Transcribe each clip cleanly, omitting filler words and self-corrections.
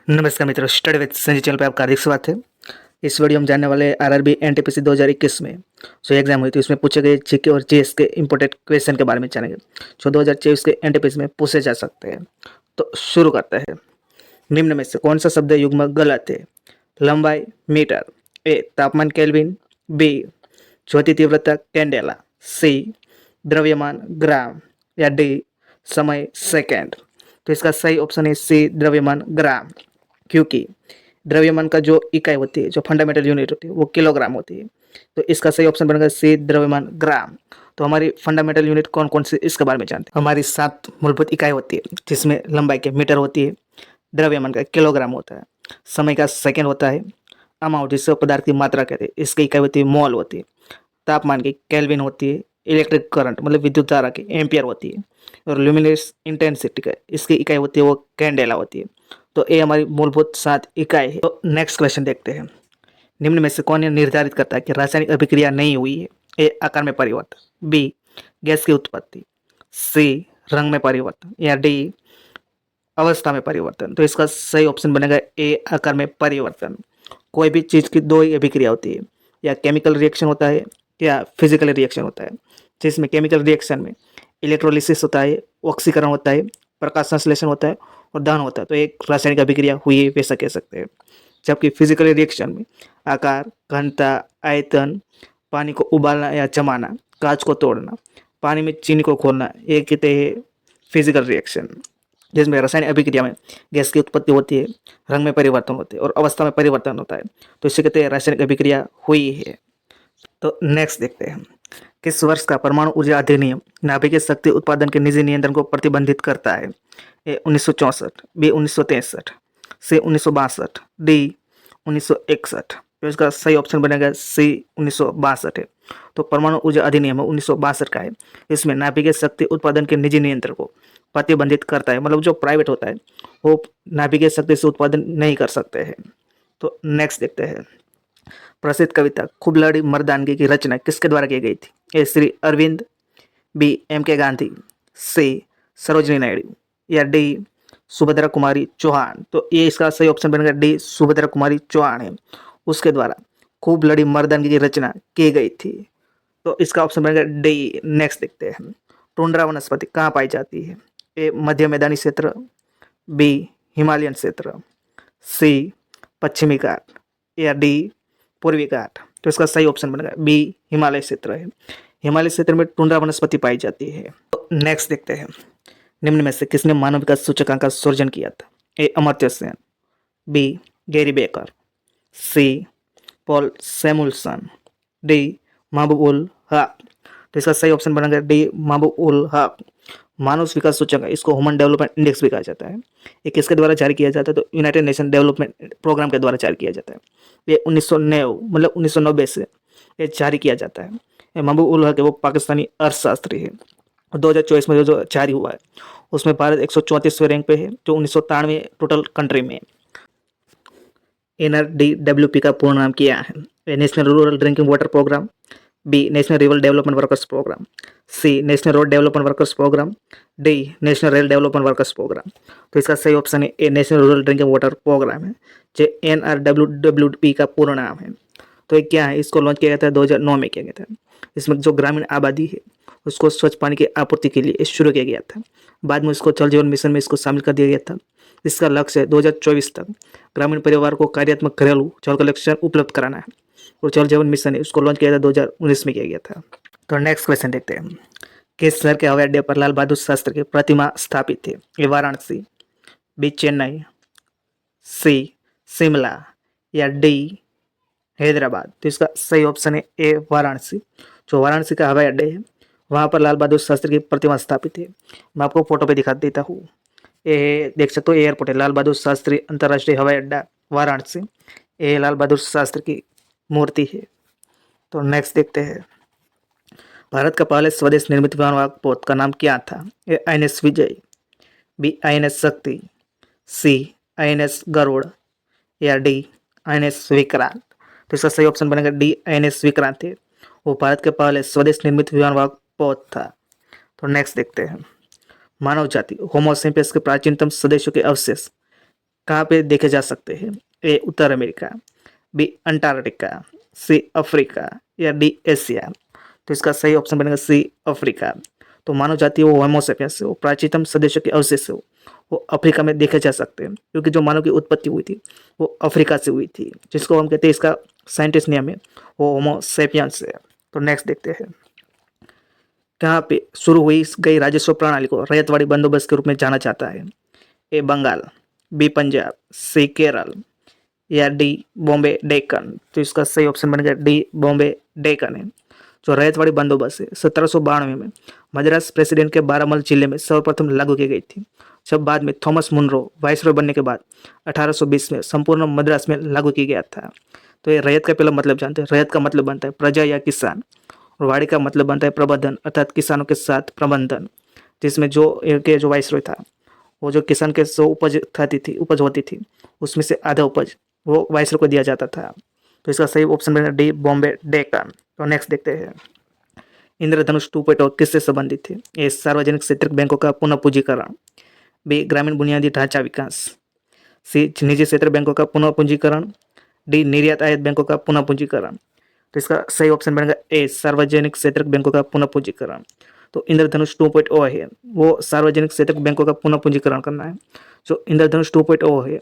नमस्कार मित्रों, study with Sanjay channel पे आपका हार्दिक स्वागत है। इस वीडियो में जानने वाले आरआरबी एनटीपीसी 2021 में जो एग्जाम हुई थी उसमें पूछे गए जीके और जीएस के इंपोर्टेंट क्वेश्चन के बारे में जानेंगे जो 2024 के एनटीपीसी में पूछे जा सकते हैं। तो शुरू करते हैं। निम्न में से कौन सा शब्द युग्म गलत है? लंबाई मीटर, ए तापमान केल्विन, बी ज्योति तीव्रता कैंडेला, सी द्रव्यमान ग्राम या डी समय सेकेंड। तो इसका सही ऑप्शन है सी द्रव्यमान ग्राम, क्योंकि द्रव्यमान का जो इकाई होती है, जो फंडामेंटल यूनिट होती है, वो किलोग्राम होती है। तो इसका सही ऑप्शन बनेगा सी द्रव्यमान ग्राम। तो हमारी फंडामेंटल यूनिट कौन कौन सी इसके बारे में जानते हैं। हमारी 7 मूलभूत इकाई होती है, जिसमें लंबाई के मीटर होती है, द्रव्यमान का किलोग्राम होता है, समय का सेकेंड होता है, अमाउंट जिससे पदार्थ की मात्रा कहते हैं इसकी इकाई होती है मोल होती है, तापमान की केल्विन होती है, इलेक्ट्रिक करंट मतलब विद्युत धारा की एम्पियर होती है, और ल्यूमिनस इंटेंसिटी का इसकी इकाई होती है वो कैंडेला होती है। तो ये हमारी मूलभूत 7 इकाई है। तो नेक्स्ट क्वेश्चन देखते हैं। निम्न में से कौन यह निर्धारित करता है कि रासायनिक अभिक्रिया नहीं हुई है? ए आकार में परिवर्तन, बी गैस की उत्पत्ति, सी रंग में परिवर्तन या डी अवस्था में परिवर्तन। तो इसका सही ऑप्शन बनेगा ए आकार में परिवर्तन। कोई भी चीज़ की दो ही अभिक्रिया होती है, या केमिकल रिएक्शन होता है या फिजिकल रिएक्शन होता है। जिसमें केमिकल रिएक्शन में इलेक्ट्रोलिसिस होता है, ऑक्सीकरण होता है, प्रकाश संश्लेषण होता है और दहन होता है। तो एक रासायनिक अभिक्रिया हुई है वैसा कह सकते हैं। जबकि फिजिकल रिएक्शन में आकार, घनता, आयतन, पानी को उबालना या जमाना, कांच को तोड़ना, पानी में चीनी को घोलना, ये कहते हैं फिजिकल रिएक्शन। जिसमें रासायनिक अभिक्रिया में गैस की उत्पत्ति होती है, रंग में परिवर्तन होते हैं और अवस्था में परिवर्तन होता है। तो इसे कहते हैं रासायनिक अभिक्रिया हुई है। तो नेक्स्ट देखते हैं। किस वर्ष का परमाणु ऊर्जा अधिनियम नाभिकीय शक्ति उत्पादन के निजी नियंत्रण को प्रतिबंधित करता है? ए 1964, बी 1963, सी 1962, डी 1961। तो इसका सही ऑप्शन बनेगा सी 1962 है। तो परमाणु ऊर्जा अधिनियम 1962 का है। इसमें नाभिकीय शक्ति उत्पादन के निजी नियंत्रण को प्रतिबंधित करता है, मतलब जो प्राइवेट होता है वो नाभिकीय शक्ति से उत्पादन नहीं कर सकते हैं। तो नेक्स्ट देखते हैं। प्रसिद्ध कविता खूब लड़ी मर्दानगी की रचना किसके द्वारा की गई थी? ए श्री अरविंद, बी एम के गांधी, सी सरोजनी नायडू या डी सुभद्रा कुमारी चौहान। तो ये इसका सही ऑप्शन बनेगा डी सुभद्रा कुमारी चौहान है। उसके द्वारा खूब लड़ी मर्दानगी की रचना की गई थी। तो इसका ऑप्शन बनेगा डी। नेक्स्ट देखते हैं। टुंड्रा वनस्पति कहाँ पाई जाती है? ए मध्य मैदानी क्षेत्र, बी हिमालयन क्षेत्र, सी पश्चिमी घाट या डी पूर्वी घाट। तो इसका सही ऑप्शन बनेगा बी हिमालय क्षेत्र है। हिमालय क्षेत्र में टुंड्रा वनस्पति पाई जाती है। तो नेक्स्ट देखते हैं। निम्न में से किसने मानव विकास सूचकांक का सृजन किया था? A Amartya Sen, B Gary Becker, C Paul Samuelson, D Mahbub ul हक। तो इसका सही ऑप्शन बनेगा डी महबूब उल हक। मानव विकास सूचकांक इसको ह्यूमन डेवलपमेंट इंडेक्स भी कहा जाता है। ये किसके द्वारा जारी किया जाता है? तो यूनाइटेड नेशन डेवलपमेंट प्रोग्राम के द्वारा जारी किया जाता है। ये 1990 मतलब 1990 से ये जारी किया जाता है। ये महबूब उल हक है वो पाकिस्तानी अर्थशास्त्री है। 2024 में जो जारी हुआ है उसमें भारत 134वें रैंक पे है, जो 1993 टोटल कंट्री में। NRDWP का पूर्ण नाम क्या है? National rural drinking water programme, B national river development workers programme, C national road development workers programme, D national rail development workers programme. तो इसका सही ऑप्शन है A national rural drinking water programme है, जो NRWWP का पूर्ण नाम है। तो ये क्या है? इसको लॉन्च किया गया था 2009 में किया गया था। इसमें जो ग्रामीण आबादी है उसको स्वच्छ पानी की आपूर्ति के लिए शुरू किया गया था। बाद में इसको जल जीवन मिशन में इसको शामिल कर दिया गया था। इसका लक्ष्य 2024 तक ग्रामीण परिवार को कार्यात्मक घरेलू जल कलेक्शन उपलब्ध कराना है। और जल जीवन मिशन है उसको लॉन्च किया था 2019 में किया गया था। तो नेक्स्ट क्वेश्चन देखते हैं। किस शहर के हवाई अड्डे पर लाल बहादुर शास्त्री की प्रतिमा स्थापित है? ए वाराणसी, बी चेन्नई, सी शिमला या डी हैदराबाद। तो इसका सही ऑप्शन है ए वाराणसी। जो वाराणसी का हवाई अड्डे है वहाँ पर लाल बहादुर शास्त्री की प्रतिमा स्थापित है। मैं आपको फोटो पे दिखा देता हूँ। ये देख सकते हो एयरपोर्ट है लाल बहादुर शास्त्री अंतर्राष्ट्रीय हवाई अड्डा वाराणसी। ये लाल बहादुर शास्त्री की मूर्ति है। तो नेक्स्ट देखते हैं। भारत का पहले स्वदेश निर्मित विमानवाहक पोत का नाम क्या था? ए INS विजय, बी INS शक्ति, सी INS गरुड़ या डी INS विक्रांत। तो इसका सही ऑप्शन बनेगा डी INS विक्रांत है। वो भारत के पहले स्वदेश निर्मित विमानवाहक पोत था। तो नेक्स्ट देखते हैं। मानव जाति होमो सेपियंस के प्राचीनतम सदस्यों के अवशेष कहाँ पे देखे जा सकते हैं? ए उत्तर America, B Antarctica, C Africa या डी एशिया। तो इसका सही ऑप्शन बनेगा सी अफ्रीका। तो मानव जाति वो होमो सेपियंस वो प्राचीनतम सदस्यों के अवशेष वो अफ्रीका में देखे जा सकते हैं, क्योंकि जो मानव की उत्पत्ति हुई थी वो अफ्रीका से हुई थी, जिसको हम कहते हैं, इसका साइंटिस्ट नेम है वो होमो सेपियंस है। तो नेक्स्ट देखते हैं, कहाँ पे शुरू हुई गई राजस्व प्रणाली को रैयतवाड़ी बंदोबस्त के रूप में जाना जाता है? ए बंगाल, बी पंजाब, सी केरल या डी बॉम्बे डेक्कन। तो इसका सही ऑप्शन बनेगा डी बॉम्बे डेक्कन है। जो रैयतवाड़ी बंदोबस्त है 1792 में मद्रास प्रेसिडेंट के बारामल जिले में सर्वप्रथम लागू की गई थी, जब बाद में थॉमस मुनरो वाइसरॉय बनने के बाद 1820 में संपूर्ण मद्रास में लागू किया गया था। तो ये रैयत का पहला मतलब जानते हैं। रैयत का मतलब बनता है प्रजा या किसान, और वाड़ी का मतलब बनता है प्रबंधन अर्थात किसानों के साथ प्रबंधन, जिसमें जो वाइसरॉय था वो जो किसान के जो उपज होती थी उसमें से आधा उपज वो वाइसरॉय को दिया जाता था। तो इसका सही ऑप्शन बनेगा डी बॉम्बे डेक्कन। तो नेक्स्ट देखते हैं, इंद्रधनुष 2.0 किससे संबंधित है? ए सार्वजनिक क्षेत्र बैंकों का पुनः पूंजीकरण, बी ग्रामीण बुनियादी ढांचा विकास, सी निजी क्षेत्र बैंकों का पुनः पूंजीकरण, डी निर्यात आयात बैंकों का पुनः पूंजीकरण। तो इसका सही ऑप्शन बनेगा ए सार्वजनिक क्षेत्र बैंकों का पुनः पूंजीकरण। तो इंद्रधनुष 2.0 है वो सार्वजनिक क्षेत्र बैंकों का पुनः पूंजीकरण करना है। जो इंद्रधनुष 2.0 है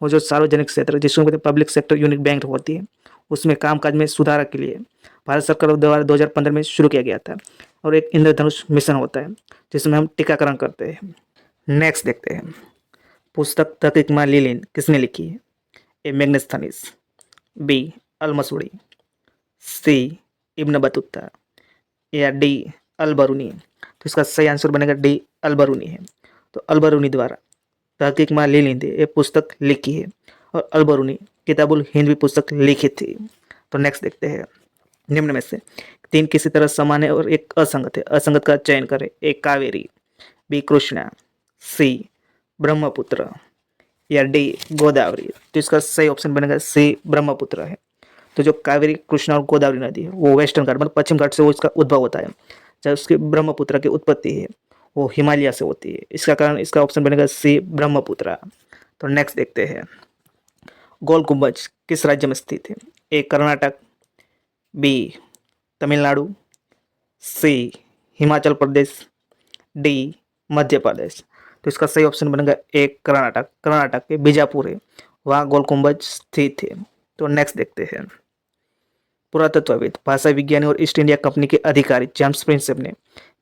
वो जो सार्वजनिक क्षेत्र जिसको कहते हैं पब्लिक सेक्टर यूनिट बैंक होती है, उसमें कामकाज में सुधार के लिए भारत सरकार द्वारा 2015 में शुरू किया गया था, और एक इंद्रधनुष मिशन होता है जिसमें हम टीकाकरण करते हैं। नेक्स्ट देखते हैं, पुस्तक तहकीक मा लीलिन किसने लिखी है? ए मैग्नेस्थनीस, बी अल मसूड़ी, सी इब्न बतूता या डी अल बरूनी। तो इसका सही आंसर बनेगा डी अल बरूनी है। तो अल बरूनी द्वारा तहकीक मा लीलिन ये पुस्तक लिखी है, और अल बरूनी किताबुल हिंद भी पुस्तक लिखी थी। तो नेक्स्ट देखते हैं, निम्न में से तीन किसी तरह समान है और एक असंगत है, असंगत का चयन करें। ए कावेरी, बी कृष्णा, सी ब्रह्मपुत्र या डी गोदावरी। तो इसका सही ऑप्शन बनेगा सी ब्रह्मपुत्र है। तो जो कावेरी, कृष्णा और गोदावरी नदी है वो वेस्टर्न घाट मतलब पश्चिम घाट से वो इसका उद्भव होता है, जब उसकी ब्रह्मपुत्र की उत्पत्ति है वो हिमालय से होती है, इसका कारण इसका ऑप्शन बनेगा सी ब्रह्मपुत्र। तो नेक्स्ट देखते हैं, गोल गुम्बज किस राज्य में स्थित है? ए कर्नाटक, बी तमिलनाडु, सी हिमाचल प्रदेश, डी मध्य प्रदेश। तो इसका सही ऑप्शन बनेगा ए कर्नाटक। कर्नाटक के बीजापुर है वहाँ गोल गुम्बज स्थित है। तो नेक्स्ट देखते हैं, पुरातत्वविद, भाषा विज्ञानी और ईस्ट इंडिया कंपनी के अधिकारी जेम्स प्रिंसेप ने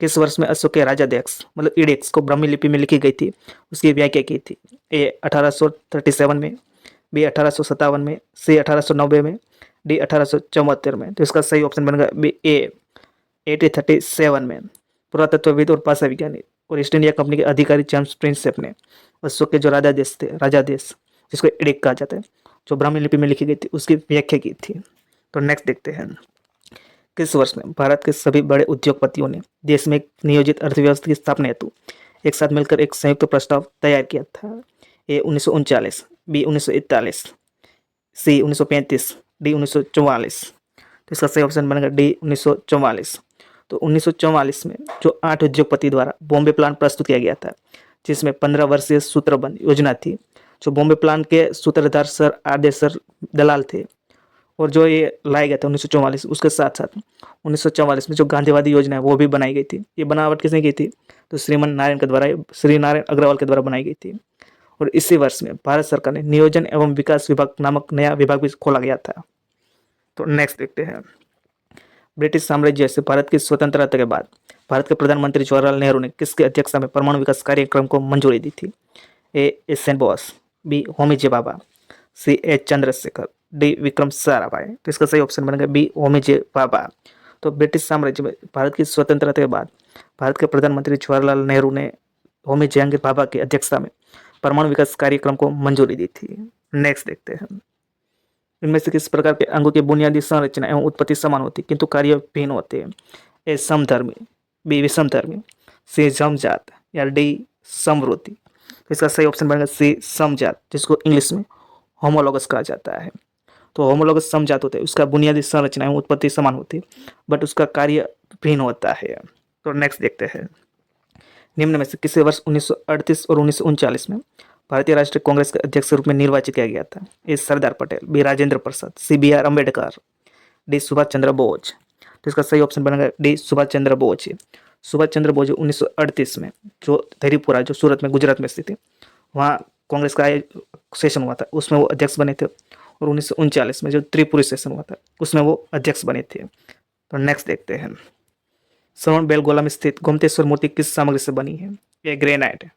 किस वर्ष में अशोक के राजाध्यक्ष मतलब इडेक्स को ब्राह्मी लिपि में लिखी गई थी उसकी व्याख्या की थी? ए 1837 में, बी 1857 में, सी 1890 में, डी 1874 में। तो इसका सही ऑप्शन बनेगा बी ए 1837 में। पुरातत्वविद और भाषा विज्ञानी और ईस्ट इंडिया कंपनी के अधिकारी जेम्स प्रिंसेप ने अशोक के जो राजादेश थे, राजादेश जिसको इडेक कहा जाता है, जो ब्राह्मी लिपि में लिखी गई थी उसकी व्याख्या की थी। तो नेक्स्ट देखते हैं, किस वर्ष में भारत के सभी बड़े उद्योगपतियों ने देश में एक नियोजित अर्थव्यवस्था की स्थापना हेतु एक साथ मिलकर एक संयुक्त प्रस्ताव तैयार किया था? ए 1939, बी 1941, सी 1935, डी 1944। तो इसका सही ऑप्शन बनेगा डी 1944। तो 1944 में जो 8 उद्योगपति द्वारा बॉम्बे प्लान प्रस्तुत किया गया था, जिसमें 15 वर्षीय सूत्रबद्ध योजना थी। जो बॉम्बे प्लान के सूत्रधार सर आरदे सर दलाल थे, और जो ये लाया गया था 1944, उसके साथ साथ 1944 में जो गांधीवादी योजना है वो भी बनाई गई थी। ये बनावट किसने की थी? तो श्रीमन नारायण के द्वारा, श्री नारायण अग्रवाल के द्वारा बनाई गई थी। और इसी वर्ष में भारत सरकार ने नियोजन एवं विकास विभाग नामक नया विभाग भी खोला गया था। तो नेक्स्ट देखते हैं, ब्रिटिश साम्राज्य से भारत की स्वतंत्रता के बाद भारत के प्रधानमंत्री जवाहरलाल नेहरू ने किसकी अध्यक्षता में परमाणु विकास कार्यक्रम को मंजूरी दी थी? A S N Bose, B Homi J Bhabha, C H Chandrasekhar, D Vikram Sarabhai. तो इसका सही ऑप्शन बनेगा बी होमी जे बाबा। तो ब्रिटिश साम्राज्य में भारत की स्वतंत्रता के बाद भारत के प्रधानमंत्री जवाहरलाल नेहरू ने होमी जहांगीर भाभा की अध्यक्षता में परमाणु विकास कार्यक्रम को मंजूरी दी थी। नेक्स्ट देखते हैं, इनमें से किस प्रकार के अंगों की बुनियादी संरचना एवं उत्पत्ति समान होती किंतु कार्य भिन्न होते हैं? ए समधर्मी, बी विषमधर्मी, सी समजात या डी समवृत्ति। तो इसका सही ऑप्शन बनेगा सी समजात, जिसको इंग्लिश में होमोलॉगस कहा जाता है। तो होमोलॉगस समजात होते हैं, उसका बुनियादी संरचना एवं उत्पत्ति समान होती है बट उसका कार्य भिन्न होता है। तो नेक्स्ट देखते हैं, निम्न में से किसी वर्ष 1938 और 1939 में भारतीय राष्ट्रीय कांग्रेस के अध्यक्ष के रूप में निर्वाचित किया गया था? A Sardar Patel, B Rajendra Prasad, C B R Ambedkar, D Subhash Chandra Bose. तो इसका सही ऑप्शन बनेगा डी सुभाष चंद्र बोस। सुभाष चंद्र बोस 1938 में जो धरीपुरा जो सूरत में गुजरात में स्थित है वहाँ कांग्रेस का सेशन हुआ था, उसमें वो अध्यक्ष बने थे। और 1939 में जो त्रिपुरी सेशन हुआ था उसमें वो अध्यक्ष बने थे। तो नेक्स्ट देखते हैं, श्रवण बेलगोला में स्थित गोमतेश्वर मूर्ति किस सामग्री से बनी है? ए ग्रेनाइट,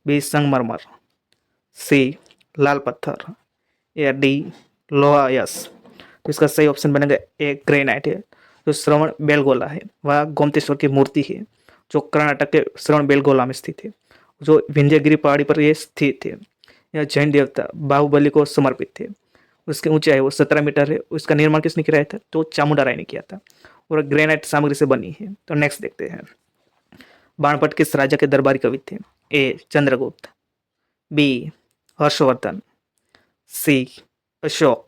बी संगमरमर, सी लाल पत्थर, या डी लोहा यश। तो इसका सही ऑप्शन बनेगा ए ग्रेनाइट है। जो श्रवण बेलगोला है वह गोमतेश्वर की मूर्ति है जो कर्नाटक के श्रवण बेलगोला में स्थित है, जो विंध्यगिरी पहाड़ी पर यह स्थित है। यह जैन देवता बाहुबली को समर्पित है। उसकी ऊंचाई वो 17 मीटर है। उसका निर्माण किसने किया था? तो चामुंडा राय ने किया था और ग्रेनाइट सामग्री से बनी है। तो नेक्स्ट देखते हैं, बाणभट्ट किस राजा के दरबारी कवि थे? ए चंद्रगुप्त, बी हर्षवर्धन, सी अशोक,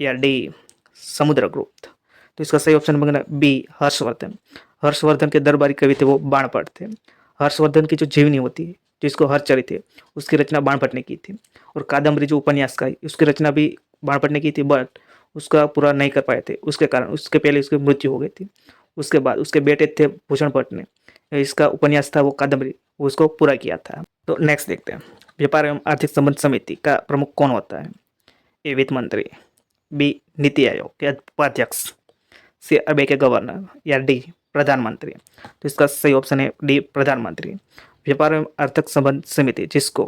या डी समुद्रगुप्त। तो इसका सही ऑप्शन बनेगा बी हर्षवर्धन। हर्षवर्धन के दरबारी कवि थे वो बाणभट्ट थे। हर्षवर्धन की जो जीवनी होती है जिसको हरचरित है उसकी रचना बाणभट्ट ने की थी। और कादम्बरी जो उपन्यास का है उसकी रचना भी बाणभट्ट ने की थी, बट उसका पूरा नहीं कर पाए थे। उसके कारण उसके पहले उसकी मृत्यु हो गई थी। उसके बाद उसके बेटे थे भूषण भट्ट ने, इसका उपन्यास था वो कादम्बरी, उसको पूरा किया था। तो नेक्स्ट देखते हैं, व्यापार एवं आर्थिक संबंध समिति का प्रमुख कौन होता है? ए वित्त मंत्री, बी नीति आयोग के उपाध्यक्ष, सी आरबीआई के गवर्नर, या डी प्रधानमंत्री। तो इसका सही ऑप्शन है डी प्रधानमंत्री। व्यापार एवं आर्थिक संबंध समिति जिसको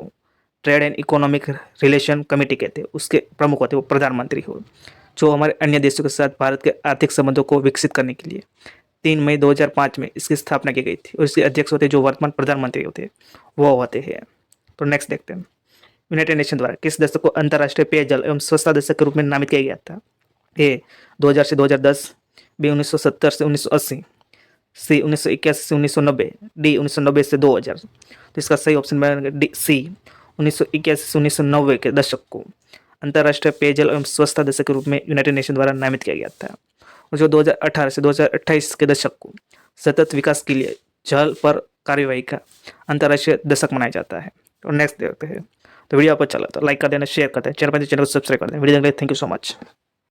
trade and economic relation committee कहते हैं उसके प्रमुख होते हैं वो प्रधानमंत्री हो, जो हमारे अन्य देशों के साथ भारत के आर्थिक संबंधों को विकसित करने के लिए 3 मई 2005 में इसकी स्थापना की गई थी। और इसके अध्यक्ष होते जो वर्तमान प्रधानमंत्री होते हैं वो होते हैं। तो नेक्स्ट देखते हैं, यूनाइटेड नेशन द्वारा किस दशक को अंतर्राष्ट्रीय पेयजल एवं स्वच्छता दशक के रूप में नामित किया गया था? ए 2000 से 2010, बी 1970 से 1980, सी 1981 से 1990, डी 1990 से 2000। तो इसका सही ऑप्शन बनेगा डी सी 1981 से 1990 के दशक को अंतर्राष्ट्रीय पेयजल एवं स्वच्छता दशक के रूप में यूनाइटेड नेशन द्वारा नामित किया गया था। और जो 2018 से 2028 के दशक को सतत विकास के लिए जल पर कार्यवाही का अंतर्राष्ट्रीय दशक मनाया जाता है। तो नेक्स्ट देखते हैं, तो वीडियो आपको अच्छा लगा तो लाइक कर देना, शेयर कर देना, चैनल को सब्सक्राइब कर देना। वीडियो देखने के लिए थैंक यू सो मच।